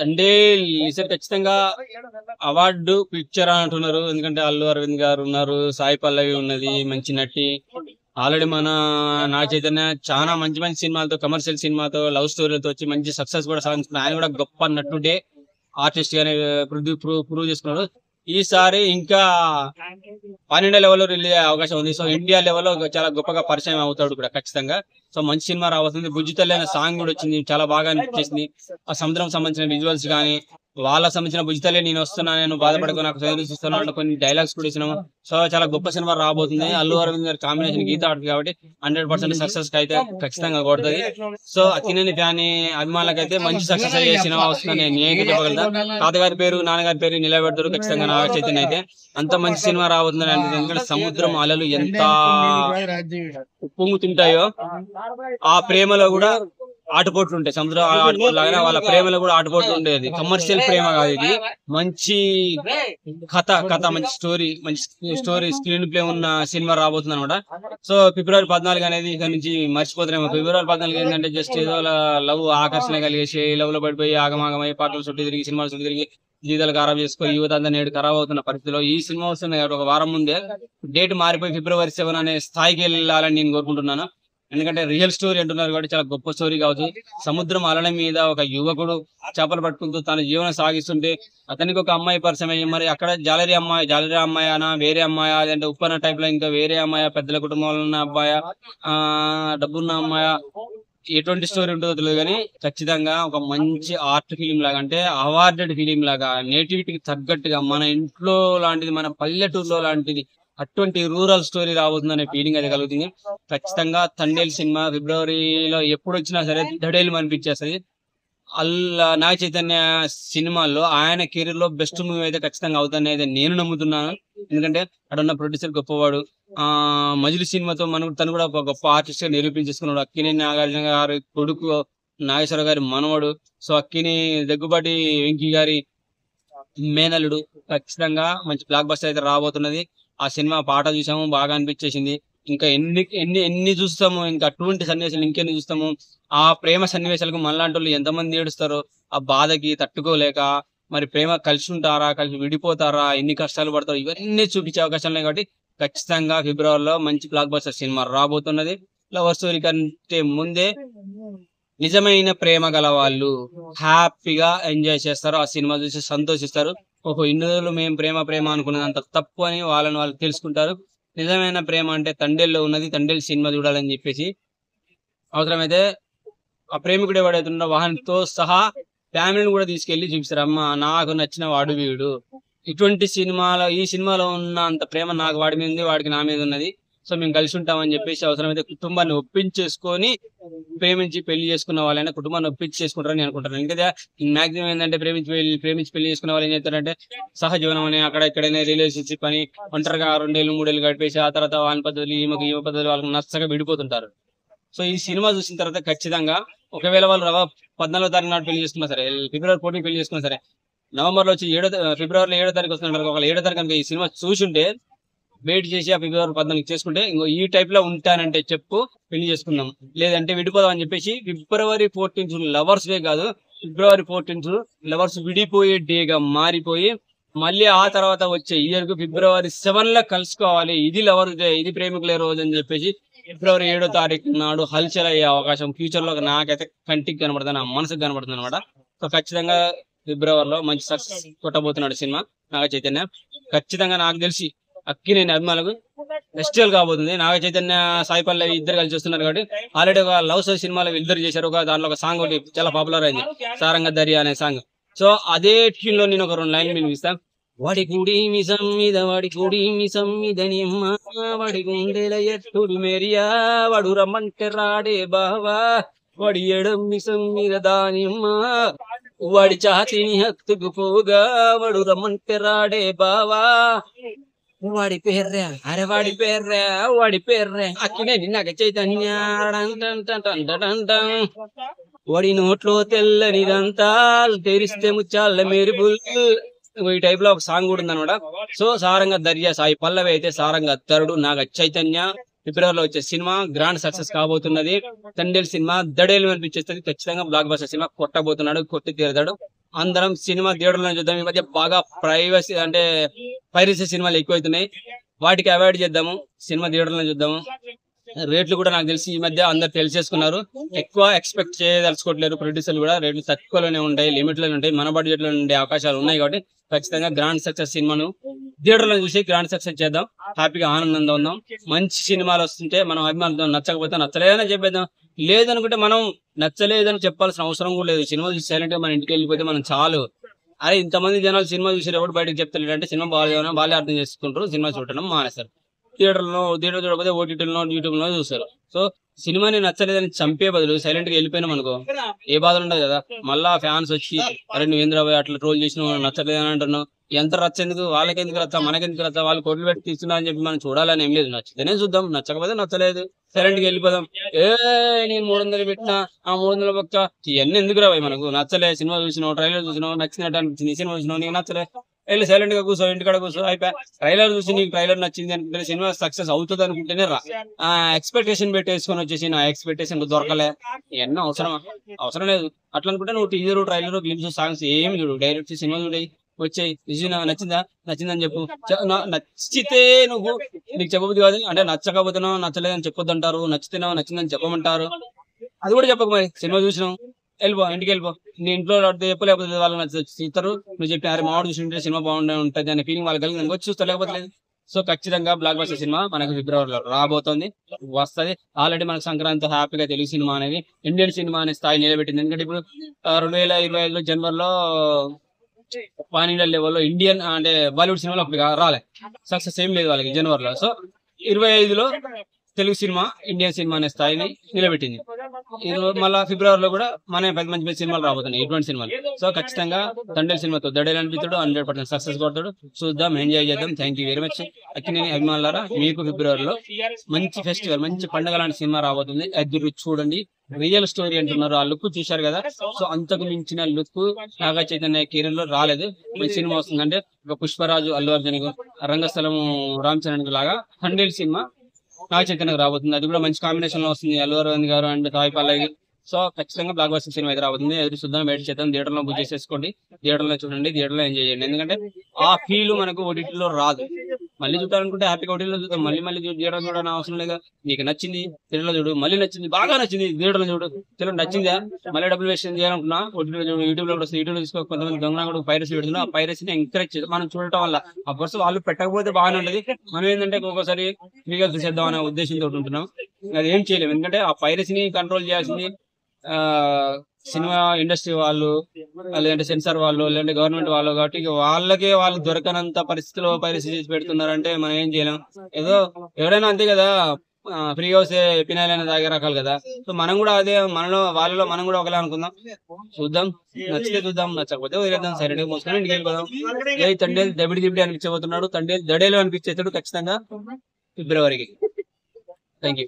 అంటే ఈసారి ఖచ్చితంగా అవార్డు పిక్చర్ అంటున్నారు. ఎందుకంటే అల్లు అరవింద్ గారు ఉన్నారు, సాయి పల్లవి ఉన్నది, మంచి నటి. ఆల్రెడీ మన నాగ చైతన్య చాలా మంచి మంచి సినిమాలతో, కమర్షియల్ సినిమాతో, లవ్ స్టోరీలతో వచ్చి మంచి సక్సెస్ కూడా సాధించుకున్నారు. ఆయన కూడా గొప్ప నటుడే, ఆర్టిస్ట్ గానే ప్రూవ్ చేసుకున్నాడు. ఈసారి ఇంకా పాన్ ఇండియా లెవెల్లో రిలీజ్ అయ్యే అవకాశం ఉంది. సో ఇండియా లెవెల్లో చాలా గొప్పగా పరిచయం అవుతాడు కూడా ఖచ్చితంగా. సో మంచి సినిమా రాబోతుంది. బుజ్జి తల్లి అనే సాంగ్ కూడా వచ్చింది, చాలా బాగా అనిపించేసింది. ఆ సముద్రం సంబంధించిన విజువల్స్ కానీ, వాళ్ళకి సంబంధించిన బుజ్జి తల్లి నేను వస్తున్నా, నేను బాధపడకు, నాకు చదివిస్తున్నాను అంటే కొన్ని డైలాగ్స్ కూడా ఇచ్చినాము. సో చాలా గొప్ప సినిమా రాబోతుంది. అల్లు అరవింద్ గారి కాంబినేషన్ గీత ఆడుతుంది కాబట్టి 100% సక్సెస్ అయితే ఖచ్చితంగా కొడుతుంది. సో అక్కినేని ఫ్యాన్ అభిమానులకైతే మంచి సక్సెస్ అయ్యే సినిమా వస్తుందని నేనైతే చెప్పగలుగుతా. తాతగారి పేరు, నాన్నగారి పేరు నిలబెడతారు ఖచ్చితంగా నాగ చైతన్య అయితే. అంత మంచి సినిమా రాబోతుందని అంటే, ఎందుకంటే సముద్రం అలలు ఎంత ఉప్పొంగుతుంటాయో ఆ ప్రేమలో కూడా ఆటుపోట్లు ఉంటాయి. సముద్రం ఆటుపోట్లు లాగానే వాళ్ళ ప్రేమలో కూడా ఆటుపోట్లు ఉండేది. కమర్షియల్ ప్రేమ కాదు ఇది, మంచి కథ మంచి స్టోరీ స్క్రీన్ ప్లే ఉన్న సినిమా రాబోతుంది అనమాట. సో ఫిబ్రవరి 14 అనేది ఇక్కడ నుంచి మర్చిపోతున్నాము. ఫిబ్రవరి 14 ఏంటంటే జస్ట్ ఏదో లవ్ ఆకర్షణ కలిగేసి లవ్ లో పడిపోయి ఆగమాగమై పాటలు చుట్టూ తిరిగి సినిమాలు చుట్టూ తిరిగి జీవితాలు ఖరాబ్ చేసుకో యువత అంతా నేడు ఖరాబ్ అవుతున్న పరిస్థితిలో ఈ సినిమా వస్తుంది కాబట్టి ఒక వారం ముందే డేట్ మారిపోయి ఫిబ్రవరి 7 అనే స్థాయికి వెళ్ళాలని నేను కోరుకుంటున్నాను. ఎందుకంటే రియల్ స్టోరీ అంటున్నారు కాబట్టి చాలా గొప్ప స్టోరీ కావచ్చు. సముద్రం అలల మీద ఒక యువకుడు చేపలు పట్టుకుంటూ తన జీవనం సాగిస్తుంటే అతనికి ఒక అమ్మాయి పరిచయం అయ్యి, మరి అక్కడ జాలరీ అమ్మాయి అనా, వేరే అమ్మాయి, అదంటే ఉప్పన్న టైప్ లో ఇంకా వేరే అమ్మాయి, పెద్దల కుటుంబంలో ఉన్న అబ్బాయి, డబ్బున్న అమ్మాయి, ఎటువంటి స్టోరీ ఉంటుందో తెలియదు కానీ ఖచ్చితంగా ఒక మంచి ఆర్ట్ ఫిలిం లాగా, అంటే అవార్డెడ్ ఫిలిం లాగా, నేటివిటీకి తగ్గట్టుగా, మన ఇంట్లో లాంటిది, మన పల్లెటూరులో లాంటిది, అటువంటి రూరల్ స్టోరీ రాబోతుంది అనే ఫీలింగ్ అయితే కలుగుతుంది. ఖచ్చితంగా తండేల్ సినిమా ఫిబ్రవరిలో ఎప్పుడు వచ్చినా సరే ధడేలు అనిపించేస్తుంది. నాగ చైతన్య సినిమాల్లో ఆయన కెరీర్ లో బెస్ట్ మూవీ అయితే ఖచ్చితంగా అవుతానే అయితే నేను నమ్ముతున్నాను. ఎందుకంటే అక్కడ ఉన్న ప్రొడ్యూసర్ గొప్పవాడు. మజిలీ సినిమాతో తను కూడా ఒక గొప్ప ఆర్టిస్ట్ గా నిరూపించేసుకున్నాడు. అక్కినేని నాగార్జున గారి కొడుకు, నాగేశ్వర గారి మనవడు. సో అక్కిని దగ్గుబాటి వెంకీ గారి మేనల్లుడు. ఖచ్చితంగా మంచి బ్లాక్ బస్టర్ అయితే రాబోతున్నది. ఆ సినిమా పాట చూసాము, బాగా అనిపించేసింది. ఇంకా ఎన్ని చూస్తాము, ఇంకా అటువంటి సన్నివేశాలు ఇంకెన్ని చూస్తాము. ఆ ప్రేమ సన్నివేశాలకు మనలాంటి వాళ్ళు ఎంతమంది ఏడుస్తారో, ఆ బాధకి తట్టుకోలేక మరి ప్రేమ కలిసి ఉంటారా, కలిసి విడిపోతారా, ఎన్ని కష్టాలు పడతారో, ఇవన్నీ చూపించే అవకాశం ఉన్నాయి. కాబట్టి ఖచ్చితంగా ఫిబ్రవరిలో మంచి బ్లాక్ బస్టర్ సినిమా రాబోతున్నది. లవర్ స్టోరీ కంటే ముందే నిజమైన ప్రేమ గల వాళ్ళు హ్యాపీగా ఎంజాయ్ చేస్తారు, ఆ సినిమా చూసి సంతోషిస్తారు. ఓహో, ఇన్ని రోజులు మేము ప్రేమ అనుకున్నది అంత తప్పు అని వాళ్ళు తెలుసుకుంటారు. నిజమైన ప్రేమ అంటే తండేల్లో ఉన్నది, తండేల్ సినిమా చూడాలని చెప్పేసి అవసరమైతే ఆ ప్రేమికుడు ఎవడైతున్న వాహనంతో సహా ఫ్యామిలీని కూడా తీసుకెళ్లి చూపిస్తారు. అమ్మ నాకు నచ్చిన వాడు వీడు, ఇటువంటి ఈ సినిమాలో ఉన్న అంత ప్రేమ నాకు వాడి మీద ఉంది, వాడికి నా మీద ఉన్నది. సో మేము కలిసి ఉంటామని చెప్పేసి అవసరమైతే కుటుంబాన్ని ఒప్పించేసుకొని ప్రేమించి పెళ్లి చేసుకున్న వాళ్ళైనా కుటుంబాన్ని ఒప్పించి చేసుకుంటారని అనుకుంటారు. ఇంకా మాక్సిమం ఏంటంటే ప్రేమించి పెళ్లి చేసుకున్న వాళ్ళు ఏం చేస్తారంటే సహజీవనం అని అక్కడ ఇక్కడైనా రిలేషన్షిప్ అని ఒంటరిగా 2 ఏళ్ళు 3 ఏళ్ళు గడిపేసి ఆ తర్వాత వాళ్ళ పద్ధతులు ఈమె పద్ధతులు వాళ్ళకి నచ్చగా విడిపోతుంటారు. సో ఈ సినిమా చూసిన తర్వాత ఖచ్చితంగా ఒకవేళ వాళ్ళు 14వ తారీఖు నాడు పెళ్లి చేసుకున్నా సరే, ఫిబ్రవరి 14 పెళ్లి చేసుకున్నా సరే, నవంబర్ లో వచ్చి ఫిబ్రవరిలో 7వ తారీఖు వస్తున్నారు. ఒకవేళ 7వ తారీఖు ఈ సినిమా చూసుంటే వెయిట్ చేసి ఆ ఫిబ్రవరి 14 చేసుకుంటే ఇంకో ఈ టైప్ లో ఉంటానంటే చెప్పు, పెళ్లి చేసుకుందాం, లేదంటే విడిపోదాం అని చెప్పేసి ఫిబ్రవరి 14 లవర్స్ డే కాదు, ఫిబ్రవరి 14 లవర్స్ విడిపోయే డేగా మారిపోయి మళ్ళీ ఆ తర్వాత వచ్చే ఇయర్ కు ఫిబ్రవరి 7 లో కలుసుకోవాలి, ఇది లవర్స్ డే, ఇది ప్రేమికులే రోజు అని చెప్పేసి ఫిబ్రవరి 7వ తారీఖు నాడు హల్చల్ అయ్యే అవకాశం ఫ్యూచర్ లో నాకైతే కంటికి కనబడుతుంది, నా మనసుకు కనబడుతుంది అనమాట. సో ఖచ్చితంగా ఫిబ్రవరిలో మంచి సక్సెస్ కొట్టబోతున్నాడు సినిమా నాగ చైతన్య. ఖచ్చితంగా నాకు తెలిసి అక్కినేని అభిమానులకు ఫెస్టివల్ కాబోతుంది. నాగ చైతన్య, సాయి పల్లవి ఇద్దరు కలిసి వస్తున్నారు కాబట్టి ఆల్రెడీ ఒక లవ్ స్టోరీ సినిమాలో ఇద్దరు చేశారు. దాంట్లో ఒక సాంగ్ ఒకటి చాలా పాపులర్ అయింది, సారంగ దర్యా అనే సాంగ్. సో అదే ట్యూన్ లో నేను ఒక 2 లైన్లు వినిపిస్తాను. వాడి కుడి మిసం మీద నిమ్మ, వాడి గుండెల ఎట్టుడు మేరియా, వాడు రమ్మంటే రాడే బావా, వాడి ఎడం మిసం మీద దానిమ్మ, వాడి ఛాతీని హత్తుకు పోగా, వాడు రమ్మంటే రాడే బావా, వాడి పేర్రా, అరే వాడి పేర్రా అక్కినేని నాగ చైతన్య, వాడి నోట్లో తెల్లనిదంతా తెరిస్తే ముచ్చాల మెరుపుల్, ఈ టైప్ లో ఒక సాంగ్ కూడా ఉందన్నమాట. సో సారంగ దర్యా సాయి పల్లవి అయితే సారంగ అత్తరుడు నాగ చైతన్య. ఫిబ్రవరిలో వచ్చే సినిమా గ్రాండ్ సక్సెస్ కాబోతున్నది. తండేల్ సినిమా దడేలు అనిపించేస్తుంది. ఖచ్చితంగా బ్లాక్ బస్టర్ సినిమా కొట్టబోతున్నాడు, కొట్టి తీరుతాడు. అందరం సినిమా థియేటర్లో చూద్దాం. ఈ మధ్య బాగా ప్రైవసీ అంటే పైరసీ సినిమాలు ఎక్కువైతున్నాయి, వాటికి అవాయిడ్ చేద్దాము, సినిమా థియేటర్లో చూద్దాము. రేట్లు కూడా నాకు తెలిసి ఈ మధ్య అందరు తెలిసేసుకున్నారు, ఎక్కువ ఎక్స్పెక్ట్ చేయదలుచుకోవట్లేరు. ప్రొడ్యూసర్లు కూడా రేట్లు తక్కువలోనే ఉంటాయి, లిమిట్ లోనే ఉంటాయి, మన బడ్జెట్ లో ఉండే అవకాశాలు ఉన్నాయి. కాబట్టి ఖచ్చితంగా గ్రాండ్ సక్సెస్ సినిమాను థియేటర్లో చూసి గ్రాండ్ సక్సెస్ చేద్దాం, హ్యాపీగా ఆనందంగా ఉందాం. మంచి సినిమాలు వస్తుంటే మనం అభిమానులతో, నచ్చకపోతే నచ్చలేదని చెప్పేద్దాం. లేదనుకుంటే మనం నచ్చలేదని చెప్పాల్సిన అవసరం కూడా లేదు. సినిమా చూసి సైలెంట్ గా మన ఇంటికి వెళ్ళిపోతే మనం చాలు. అరే ఇంతమంది జనాలు సినిమా చూసి ఎవరు బయటకు చెప్తలేడు అంటే సినిమా బాగా అర్థం చేసుకుంటారు, సినిమా చూడడం మానేస్తారు. థియేటర్ చూడకపోతే ఓటీటీలో యూట్యూబ్ లో చూస్తారు. సో సినిమాని నచ్చలేదని చంపే బదులు సైలెంట్ గా వెళ్ళిపోయినాం అనుకో ఏ బాధ ఉండదు కదా. మళ్ళా ఫ్యాన్స్ వచ్చి అరే నువ్వు ఏంద్రాబాయ్ అట్లా ట్రోల్ చేసినావు, నచ్చలేదని అంటున్నావు, ఎంత రచ్చేందుకు, వాళ్ళకెందుకు రచ్చా, మనకెందుకు రచ్చా, వాళ్ళు కోట్లు పెట్టి తీస్తున్నా అని చెప్పి మనం చూడాలని ఏం లేదు. నచ్చితేనే చూద్దాం, నచ్చకపోతే నచ్చలేదు, సైలెంట్ గా వెళ్ళిపోదాం. నేను 300 పెట్టినా ఆ 300 పక్క ఇవన్నీ ఎందుకు రావాయి మనకు. నచ్చలే, సినిమా చూసినావు, ట్రైలర్ చూసినావు, నచ్చినట్టు అనిపించింది, సినిమా చూసినావు, నీకు నచ్చలే, వెళ్ళి సైలెంట్ గా కూర్చో, ఇంటికాడ కూర్చో, అయిపోయి. ట్రైలర్ చూసి నీకు ట్రైలర్ నచ్చింది అనుకుంటే, సినిమా సక్సెస్ అవుతుంది అనుకుంటేనే రా. ఆ ఎక్స్పెక్టేషన్ పెట్టేసుకొని వచ్చేసి నా ఎక్స్పెక్టేషన్ దొరకలే, ఇవన్నీ అవసరం లేదు. అట్లా అనుకుంటే నువ్వు టీజర్, ట్రైలర్, గ్లిమ్స్, సాంగ్స్ ఏమి చూడు, డైరెక్ట్ సినిమా చూడే వచ్చాయి. నచ్చిందని చెప్పు. నచ్చితే నువ్వు నీకు చెప్పబుద్ది కాదు అంటే, నచ్చకపోతేనో నచ్చలేదని చెప్పొద్దు అంటారు, నచ్చితేనో నచ్చిందని చెప్పమంటారు. అది కూడా చెప్పకు. మరి సినిమా చూసినావు, వెళ్ళిపో, ఇంటికి వెళ్ళిపో. నీ ఇంట్లో చెప్పలేకపోతే వాళ్ళు నచ్చుతారు, నువ్వు చెప్పి అరే మామిడి చూసింటే సినిమా బాగుండే ఉంటుంది అనే ఫీలింగ్ వాళ్ళకి కలిగి వచ్చి చూస్తా, లేకపోతే లేదు. సో ఖచ్చితంగా బ్లాక్ బస్టర్ సినిమా మనకు ఫిబ్రవరిలో రాబోతోంది, వస్తుంది. ఆల్రెడీ మనకు సంక్రాంతి హ్యాపీగా తెలుగు సినిమా అనేది ఇండియన్ సినిమా అనే స్థాయి నిలబెట్టింది. ఎందుకంటే ఇప్పుడు 2025 జనవరిలో పాన్ ఇండియా లెవెల్లో ఇండియన్ అంటే బాలీవుడ్ సినిమాలో అప్పుడు రాలే, సక్సెస్ ఏం లేదు వాళ్ళకి జనవరిలో. సో 25లో తెలుగు సినిమా ఇండియన్ సినిమా అనే స్థాయిని నిలబెట్టింది. మళ్ళీ ఫిబ్రవరిలో కూడా మన మంచి మంచి సినిమాలు రాబోతున్నాయి, ఇటువంటి సినిమాలు. సో ఖచ్చితంగా తండ్రి సినిమాతో దడేలు అనిపిస్తాడు, 100% సక్సెస్ కొడతాడు. చూద్దాం, ఎంజాయ్ చేద్దాం. Thank you very much. Akkineni అభిమానులారా, మీకు ఫిబ్రవరిలో మంచి ఫెస్టివల్, మంచి పండుగ లాంటి సినిమా రాబోతుంది, అది చూడండి. రియల్ స్టోరీ అంటున్నారు, ఆ లుక్ చూశారు కదా. సో అంతకు మించిన లుక్ నాగ చైతన్య కెరీర్ లో రాలేదు. మంచి సినిమా వస్తుందంటే ఒక పుష్పరాజు, అల్లు అర్జున్, రంగస్థలం రామ్ చరణ్ లాగా తండ్రి సినిమా నాగ చైతన్యకు రాబోతుంది. అది కూడా మంచి కాంబినేషన్ లో వస్తుంది, అల్లు అరవింద్ గారు అండ్ సాయి పల్లవి. సో ఖచ్చితంగా బ్లాక్ బస్టర్ సినిమా అయితే రాబోతుంది, ఎదురు చూద్దాం, వెయిట్ చేద్దాం. థియేటర్ లో బుక్ చేసేసుకోండి, థియేటర్ లో చూడండి, థియేటర్ లో ఎంజాయ్ చేయండి. ఎందుకంటే ఆ ఫీల్ మనకు ఓటీటీలో రాదు. మళ్ళీ చూడాలనుకుంటే హ్యాపీగా ఓటీటీలో చూద్దాం, మళ్ళీ థియేటర్ చూడడం అవసరం లేదు. నీకు నచ్చింది థియేటర్ లో చూడు, మళ్ళీ నచ్చింది, బాగా నచ్చింది థియేటర్ లో చూడు, తెలియదు నచ్చిందా మళ్ళీ డబ్బులు వేస్ట్ చేయాలనుకున్నా ఓటీటీలో చూడు, యూట్యూబ్ లో వస్తుంది, యూట్యూబ్ తీసుకో. కొంతమంది దొంగ కూడా పైరసీ పెడుతున్నా, ఆ పైరసీని ఎంకరేజ్ చేసి మనం చూడటం వల్ల ఆ బస్సు వాళ్ళు పెట్టకపోతే బాగానే ఉంటది. మనం ఏంటంటే ఒక్కొక్కసారి ఫ్రీగా చూసేద్దాం అనే ఉద్దేశంతో ఉంటున్నాం, అది ఏం చేయలేము. ఎందుకంటే ఆ పైరసీని కంట్రోల్ చేయాల్సింది సినిమా ఇండస్ట్రీ వాళ్ళు, లేదంటే సెన్సార్ వాళ్ళు, లేదంటే గవర్నమెంట్ వాళ్ళు. కాబట్టి వాళ్ళు దొరకనంత పరిస్థితిలో పైరసీ చేసి పెడుతున్నారంటే మనం ఏం చేయలేం. ఏదో ఎవరైనా అంతే కదా, ఫ్రీగా వస్తే పినాయిల్ అయినా తాగే రకాలు కదా. సో మనం కూడా అదే, వాళ్ళలో మనం కూడా ఒకలా అనుకుందాం. చూద్దాం, నచ్చితే చూద్దాం, నచ్చకపోతే వదిలేద్దాం, సైలెంట్ గా మోసుకొని ఇంటికి వెళ్ళిపోదాం. తండ్రి దబిడి అనిపించబోతున్నాడు, తండ్రి దడేలు అనిపించేస్తాడు ఖచ్చితంగా ఫిబ్రవరికి. Thank you.